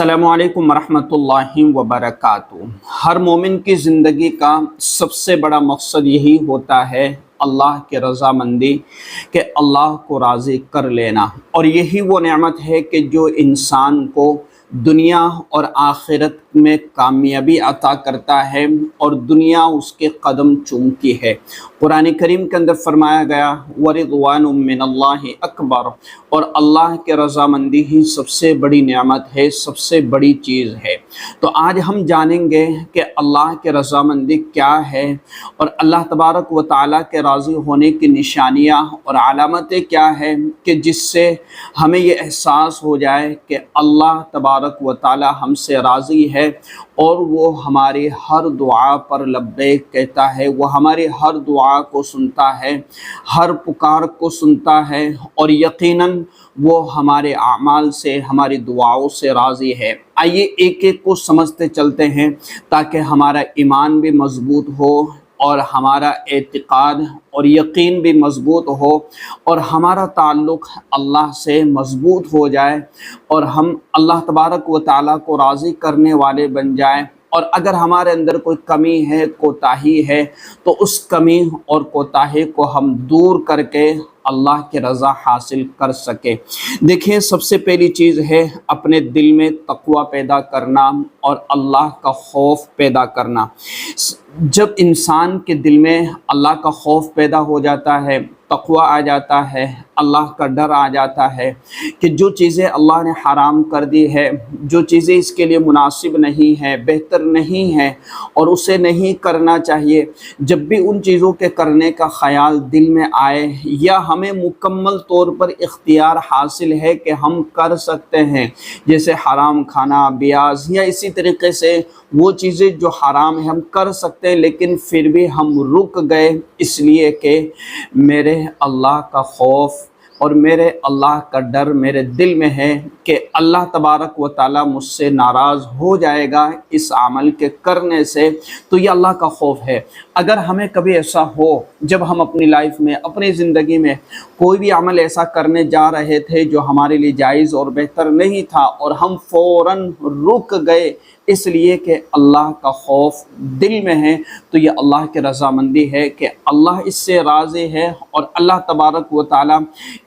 السلام علیکم ورحمۃ اللہ وبرکاتہ۔ ہر مومن کی زندگی کا سب سے بڑا مقصد یہی ہوتا ہے اللہ کے رضامندی، کہ اللہ کو راضی کر لینا، اور یہی وہ نعمت ہے کہ جو انسان کو دنیا اور آخرت میں کامیابی عطا کرتا ہے اور دنیا اس کے قدم چومتی ہے۔ قرآن کریم کے اندر فرمایا گیا وَرِضْوَانٌ مِّنَ اللَّهِ اکبر، اور اللہ کے رضامندی ہی سب سے بڑی نعمت ہے، سب سے بڑی چیز ہے۔ تو آج ہم جانیں گے کہ اللہ کے رضامندی کیا ہے، اور اللہ تبارک و تعالیٰ کے راضی ہونے کی نشانیاں اور علامتیں کیا ہیں، کہ جس سے ہمیں یہ احساس ہو جائے کہ اللہ تبارک و تعالیٰ ہم سے راضی ہے، اور وہ ہماری ہر دعا پر لبیک کہتا ہے، وہ ہماری ہر دعا کو سنتا ہے، ہر پکار کو سنتا ہے، اور یقیناً وہ ہمارے اعمال سے، ہماری دعاؤں سے راضی ہے۔ آئیے ایک ایک کو سمجھتے چلتے ہیں تاکہ ہمارا ایمان بھی مضبوط ہو، اور ہمارا اعتقاد اور یقین بھی مضبوط ہو، اور ہمارا تعلق اللہ سے مضبوط ہو جائے، اور ہم اللہ تبارک و تعالیٰ کو راضی کرنے والے بن جائیں۔ اور اگر ہمارے اندر کوئی کمی ہے، کوتاہی ہے، تو اس کمی اور کوتاہی کو ہم دور کر کے اللہ کی رضا حاصل کر سکے۔ دیکھیں، سب سے پہلی چیز ہے اپنے دل میں تقوی پیدا کرنا اور اللہ کا خوف پیدا کرنا۔ جب انسان کے دل میں اللہ کا خوف پیدا ہو جاتا ہے، تقوی آ جاتا ہے، اللہ کا ڈر آ جاتا ہے کہ جو چیزیں اللہ نے حرام کر دی ہے، جو چیزیں اس کے لیے مناسب نہیں ہیں، بہتر نہیں ہیں، اور اسے نہیں کرنا چاہیے، جب بھی ان چیزوں کے کرنے کا خیال دل میں آئے، یا ہمیں مکمل طور پر اختیار حاصل ہے کہ ہم کر سکتے ہیں، جیسے حرام کھانا، بیاض، یا اسی طریقے سے وہ چیزیں جو حرام ہیں ہم کر سکتے ہیں، لیکن پھر بھی ہم رک گئے، اس لیے کہ میرے اللہ کا خوف اور میرے اللہ کا ڈر میرے دل میں ہے کہ اللہ تبارک و تعالیٰ مجھ سے ناراض ہو جائے گا اس عمل کے کرنے سے، تو یہ اللہ کا خوف ہے۔ اگر ہمیں کبھی ایسا ہو، جب ہم اپنی لائف میں، اپنی زندگی میں کوئی بھی عمل ایسا کرنے جا رہے تھے جو ہمارے لیے جائز اور بہتر نہیں تھا، اور ہم فوراً رک گئے اس لیے کہ اللہ کا خوف دل میں ہے، تو یہ اللہ کی رضامندی ہے کہ اللہ اس سے راضی ہے، اور اللہ تبارک و تعالیٰ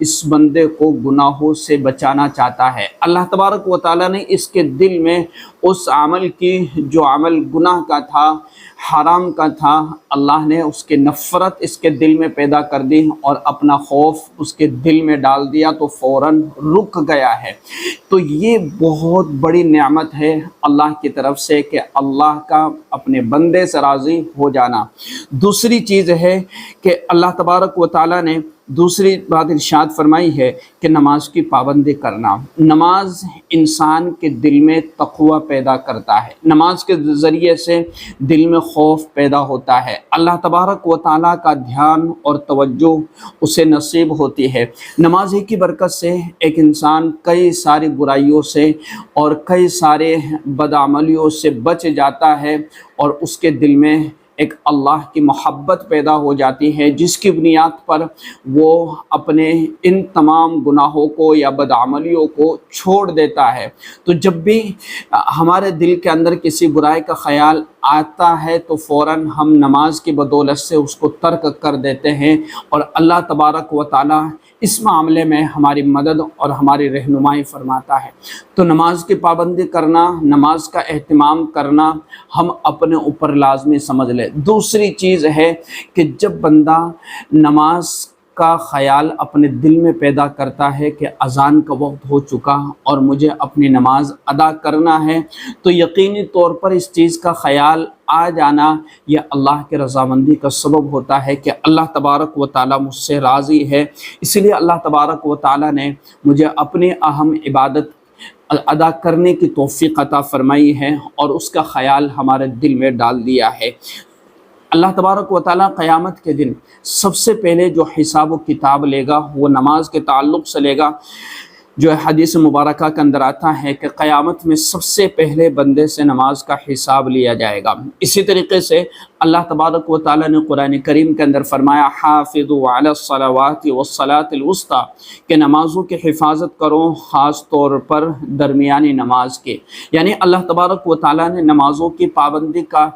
اس بندے کو گناہوں سے بچانا چاہتا ہے۔ اللہ تبارک و تعالیٰ نے اس کے دل میں اس عمل کی، جو عمل گناہ کا تھا، حرام کا تھا، اللہ نے اس کے نفرت اس کے دل میں پیدا کر دی، اور اپنا خوف اس کے دل میں ڈال دیا، تو فوراً رک گیا ہے۔ تو یہ بہت بڑی نعمت ہے اللہ کی طرف سے کہ اللہ کا اپنے بندے سے راضی ہو جانا۔ دوسری چیز ہے کہ اللہ تبارک و تعالیٰ نے دوسری بات ارشاد فرمائی ہے کہ نماز کی پابندی کرنا۔ نماز انسان کے دل میں تقوی پیدا کرتا ہے، نماز کے ذریعے سے دل میں خوف پیدا ہوتا ہے، اللہ تبارک و تعالیٰ کا دھیان اور توجہ اسے نصیب ہوتی ہے۔ نماز کی برکت سے ایک انسان کئی ساری برائیوں سے اور کئی سارے بدعملیوں سے بچ جاتا ہے، اور اس کے دل میں ایک اللہ کی محبت پیدا ہو جاتی ہے، جس کی بنیاد پر وہ اپنے ان تمام گناہوں کو یا بدعملیوں کو چھوڑ دیتا ہے۔ تو جب بھی ہمارے دل کے اندر کسی برائی کا خیال آتا ہے، تو فوراً ہم نماز کی بدولت سے اس کو ترک کر دیتے ہیں، اور اللہ تبارک و تعالیٰ اس معاملے میں ہماری مدد اور ہماری رہنمائی فرماتا ہے۔ تو نماز کی پابندی کرنا، نماز کا اہتمام کرنا ہم اپنے اوپر لازمی سمجھ لیں۔ دوسری چیز ہے کہ جب بندہ نماز کا خیال اپنے دل میں پیدا کرتا ہے کہ اذان کا وقت ہو چکا اور مجھے اپنی نماز ادا کرنا ہے، تو یقینی طور پر اس چیز کا خیال آ جانا یہ اللہ کے رضامندی کا سبب ہوتا ہے کہ اللہ تبارک و تعالیٰ مجھ سے راضی ہے، اس لیے اللہ تبارک و تعالیٰ نے مجھے اپنی اہم عبادت ادا کرنے کی توفیق عطا فرمائی ہے، اور اس کا خیال ہمارے دل میں ڈال دیا ہے۔ اللہ تبارک و تعالیٰ قیامت کے دن سب سے پہلے جو حساب و کتاب لے گا وہ نماز کے تعلق سے لے گا۔ جو ہے حدیث مبارکہ کے اندر آتا ہے کہ قیامت میں سب سے پہلے بندے سے نماز کا حساب لیا جائے گا۔ اسی طریقے سے اللہ تبارک و تعالیٰ نے قرآن کریم کے اندر فرمایا حافظوا علی الصلوات والصلاۃ الوسطی، کہ نمازوں کی حفاظت کرو، خاص طور پر درمیانی نماز کے، یعنی اللہ تبارک و تعالیٰ نے نمازوں کی پابندی کا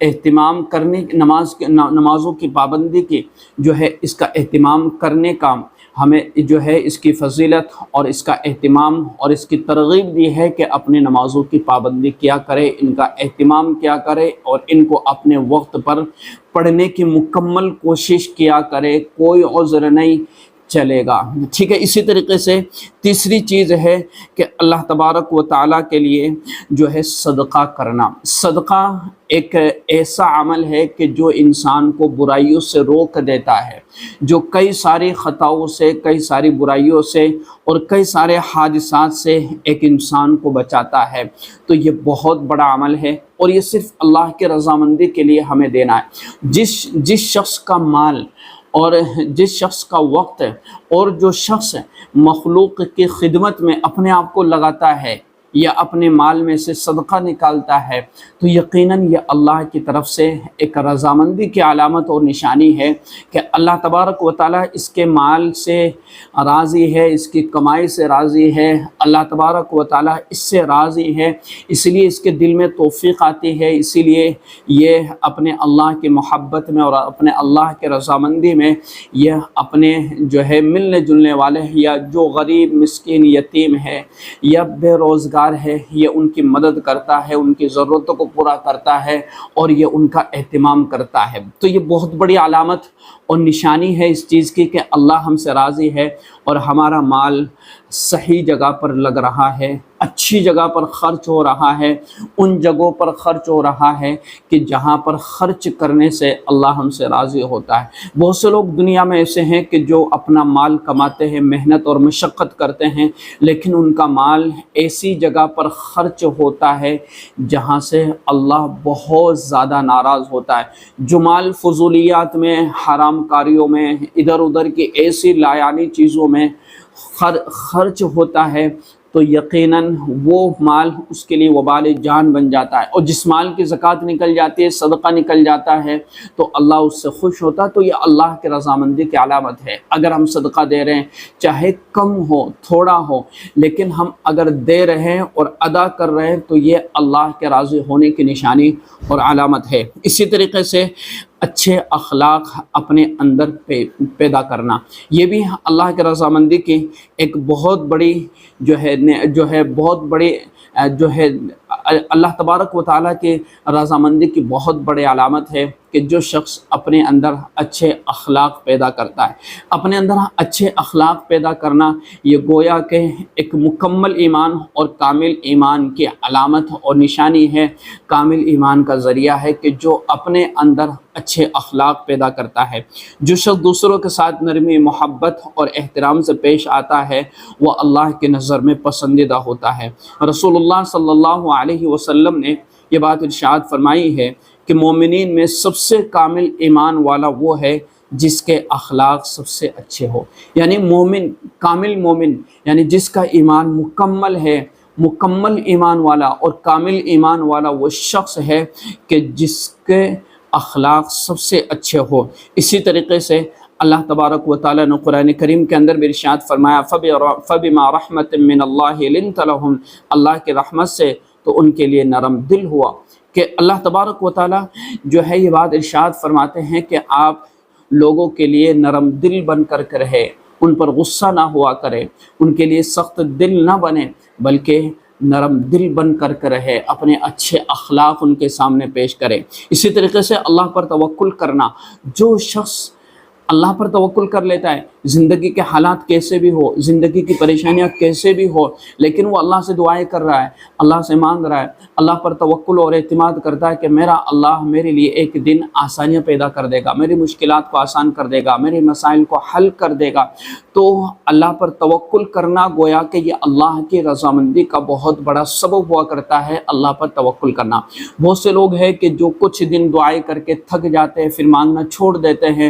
اہتمام کرنے، نمازوں کی پابندی کی جو ہے اس کا اہتمام کرنے کا ہمیں جو ہے اس کی فضیلت اور اس کا اہتمام اور اس کی ترغیب دی ہے کہ اپنے نمازوں کی پابندی کیا کرے، ان کا اہتمام کیا کرے اور ان کو اپنے وقت پر پڑھنے کی مکمل کوشش کیا کرے، کوئی عذر نہیں چلے گا، ٹھیک ہے۔ اسی طریقے سے تیسری چیز ہے کہ اللہ تبارک و تعالیٰ کے لیے جو ہے صدقہ کرنا۔ صدقہ ایک ایسا عمل ہے کہ جو انسان کو برائیوں سے روک دیتا ہے، جو کئی ساری خطاؤں سے، کئی ساری برائیوں سے اور کئی سارے حادثات سے ایک انسان کو بچاتا ہے۔ تو یہ بہت بڑا عمل ہے اور یہ صرف اللہ کے رضامندی کے لیے ہمیں دینا ہے۔ جس شخص کا مال اور جس شخص کا وقت اور جو شخص مخلوق کی خدمت میں اپنے آپ کو لگاتا ہے یا اپنے مال میں سے صدقہ نکالتا ہے، تو یقیناً یہ اللہ کی طرف سے ایک رضامندی کی علامت اور نشانی ہے کہ اللہ تبارک و تعالیٰ اس کے مال سے راضی ہے، اس کی کمائی سے راضی ہے، اللہ تبارک و تعالیٰ اس سے راضی ہے، اس لیے اس کے دل میں توفیق آتی ہے، اسی لیے یہ اپنے اللہ کی محبت میں اور اپنے اللہ کے رضامندی میں یہ اپنے جو ہے ملنے جلنے والے یا جو غریب مسکین یتیم ہے یا بے روزگار ہے، یہ ان کی مدد کرتا ہے، ان کی ضرورتوں کو پورا کرتا ہے اور یہ ان کا اہتمام کرتا ہے۔ تو یہ بہت بڑی علامت اور نشانی ہے اس چیز کی کہ اللہ ہم سے راضی ہے اور ہمارا مال صحیح جگہ پر لگ رہا ہے، اچھی جگہ پر خرچ ہو رہا ہے، ان جگہوں پر خرچ ہو رہا ہے کہ جہاں پر خرچ کرنے سے اللہ ہم سے راضی ہوتا ہے۔ بہت سے لوگ دنیا میں ایسے ہیں کہ جو اپنا مال کماتے ہیں، محنت اور مشقت کرتے ہیں، لیکن ان کا مال ایسی جگہ پر خرچ ہوتا ہے جہاں سے اللہ بہت زیادہ ناراض ہوتا ہے۔ جو مال فضولیات میں، حرام کاریوں میں، ادھر ادھر کی ایسی لایانی چیزوں میں خرچ ہوتا ہے تو یقیناً وہ مال اس کے لیے وبال جان بن جاتا ہے، اور جس مال کی زکوٰۃ نکل جاتی ہے، صدقہ نکل جاتا ہے تو اللہ اس سے خوش ہوتا ہے۔ تو یہ اللہ کے رضامندی کی علامت ہے۔ اگر ہم صدقہ دے رہے ہیں، چاہے کم ہو، تھوڑا ہو، لیکن ہم اگر دے رہے ہیں اور ادا کر رہے ہیں تو یہ اللہ کے راضی ہونے کی نشانی اور علامت ہے۔ اسی طریقے سے اچھے اخلاق اپنے اندر پیدا کرنا، یہ بھی اللہ کے رضامندی کی ایک بہت بڑی بہت بڑی اللہ تبارک و تعالیٰ کے رضامندی کی بہت بڑی علامت ہے کہ جو شخص اپنے اندر اچھے اخلاق پیدا کرتا ہے۔ اپنے اندر اچھے اخلاق پیدا کرنا یہ گویا کہ ایک مکمل ایمان اور کامل ایمان کی علامت اور نشانی ہے، کامل ایمان کا ذریعہ ہے کہ جو اپنے اندر اچھے اخلاق پیدا کرتا ہے۔ جو شخص دوسروں کے ساتھ نرمی، محبت اور احترام سے پیش آتا ہے وہ اللہ کی نظر میں پسندیدہ ہوتا ہے۔ رسول اللہ صلی اللہ علیہ وسلم نے یہ بات ارشاد فرمائی ہے کہ مومنین میں سب سے کامل ایمان والا وہ ہے جس کے اخلاق سب سے اچھے ہو، یعنی مومن، کامل مومن یعنی جس کا ایمان مکمل ہے، مکمل ایمان والا اور کامل ایمان والا وہ شخص ہے کہ جس کے اخلاق سب سے اچھے ہو۔ اسی طریقے سے اللہ تبارک و تعالیٰ نے قرآن کریم کے اندر بھی ارشاد فرمایا فَبِمَا رَحْمَةٍ مِّنَ اللَّهِ لِنْتَ لَهُمْ، اللہ کی رحمت سے تو ان کے لیے نرم دل ہوا۔ کہ اللہ تبارک و تعالیٰ جو ہے یہ بات ارشاد فرماتے ہیں کہ آپ لوگوں کے لیے نرم دل بن کر رہے، ان پر غصہ نہ ہوا کرے، ان کے لیے سخت دل نہ بنے، بلکہ نرم دل بن کر رہے، اپنے اچھے اخلاق ان کے سامنے پیش کرے۔ اسی طریقے سے اللہ پر توکل کرنا، جو شخص اللہ پر توکل کر لیتا ہے، زندگی کے حالات کیسے بھی ہو، زندگی کی پریشانیاں کیسے بھی ہو، لیکن وہ اللہ سے دعائیں کر رہا ہے، اللہ سے مانگ رہا ہے، اللہ پر توکل اور اعتماد کرتا ہے کہ میرا اللہ میرے لیے ایک دن آسانیاں پیدا کر دے گا، میری مشکلات کو آسان کر دے گا، میرے مسائل کو حل کر دے گا۔ تو اللہ پر توکل کرنا گویا کہ یہ اللہ کی رضامندی کا بہت بڑا سبب ہوا کرتا ہے، اللہ پر توکل کرنا۔ بہت سے لوگ ہیں کہ جو کچھ دن دعائیں کر کے تھک جاتے ہیں، پھر مانگنا چھوڑ دیتے ہیں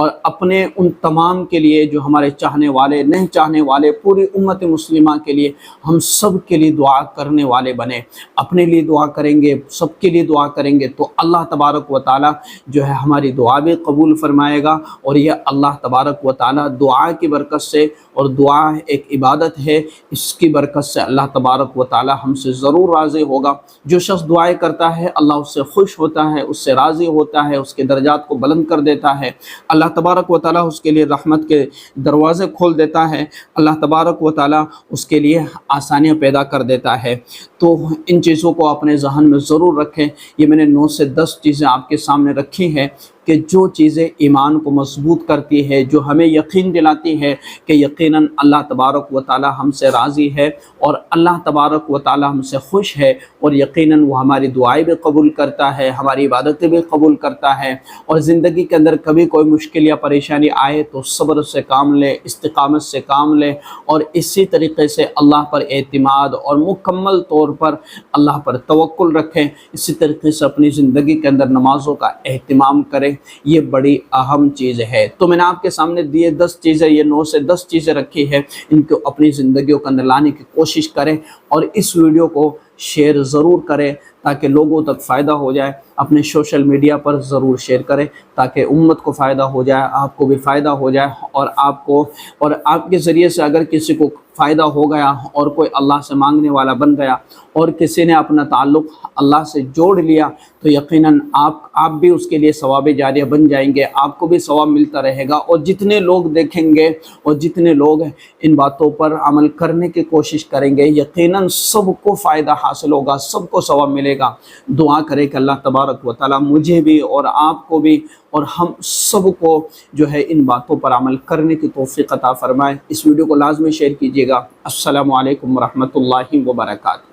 اور اپنے ان تمام کے لیے جو ہمارے چاہنے والے نہیں چاہنے والے پوری امت مسلمہ کے لیے ہم سب کے لیے دعا کرنے والے بنے. اپنے لیے دعا کریں گے، سب کے لیے دعا کریں گے تو اللہ تبارک و تعالیٰ جو ہے ہماری دعا بھی قبول فرمائے گا. اور یہ اللہ تبارک و تعالیٰ دعا کی برکت سے، اور دعا ایک عبادت ہے، اس کی برکت سے اللہ تبارک و تعالیٰ ہم سے ضرور راضی ہوگا. جو شخص دعائیں کرتا ہے اللہ اس سے خوش ہوتا ہے، اس سے راضی ہوتا ہے، اس کے درجات کو بلند کر دیتا ہے. اللہ تبارک و تعالیٰ اس کے لیے رحمت کے دروازے کھول دیتا ہے. اللہ تبارک و تعالیٰ اس کے لیے آسانیاں پیدا کر دیتا ہے. تو ان چیزوں کو اپنے ذہن میں ضرور رکھیں. یہ میں نے 9 سے 10 چیزیں آپ کے سامنے رکھی ہیں کہ جو چیزیں ایمان کو مضبوط کرتی ہے، جو ہمیں یقین دلاتی ہے کہ یقیناً اللہ تبارک و تعالیٰ ہم سے راضی ہے، اور اللہ تبارک و تعالیٰ ہم سے خوش ہے، اور یقیناً وہ ہماری دعائیں بھی قبول کرتا ہے، ہماری عبادتیں بھی قبول کرتا ہے. اور زندگی کے اندر کبھی کوئی مشکل یا پریشانی آئے تو صبر سے کام لے، استقامت سے کام لے، اور اسی طریقے سے اللہ پر اعتماد اور مکمل طور پر اللہ پر توکل رکھیں. اسی طریقے سے اپنی زندگی کے اندر نمازوں کا اہتمام کریں. یہ بڑی اہم چیز ہے. تو میں نے آپ کے سامنے دیے 10 چیزیں، یہ 9 سے 10 چیزیں رکھی ہے، ان کو اپنی زندگیوں کے اندر لانے کی کوشش کریں. اور اس ویڈیو کو شیئر ضرور کریں تاکہ لوگوں تک فائدہ ہو جائے. اپنے سوشل میڈیا پر ضرور شیئر کریں تاکہ امت کو فائدہ ہو جائے، آپ کو بھی فائدہ ہو جائے، اور آپ کے ذریعے سے اگر کسی کو فائدہ ہو گیا اور کوئی اللہ سے مانگنے والا بن گیا اور کسی نے اپنا تعلق اللہ سے جوڑ لیا تو یقیناً آپ بھی اس کے لیے ثواب جاریہ بن جائیں گے. آپ کو بھی ثواب ملتا رہے گا. اور جتنے لوگ دیکھیں گے اور جتنے لوگ ان باتوں پر عمل کرنے کی کوشش کریں گے یقیناً سب کو فائدہ حاصل ہوگا، سب کو ثواب ملے گا. دعا کرے کہ اللہ تبارک و تعالیٰ مجھے بھی اور آپ کو بھی اور ہم سب کو جو ہے ان باتوں پر عمل کرنے کی توفیق عطا فرمائے. اس ویڈیو کو لازمی شیئر کیجیے گا. السلام علیکم ورحمۃ اللہ وبرکاتہ.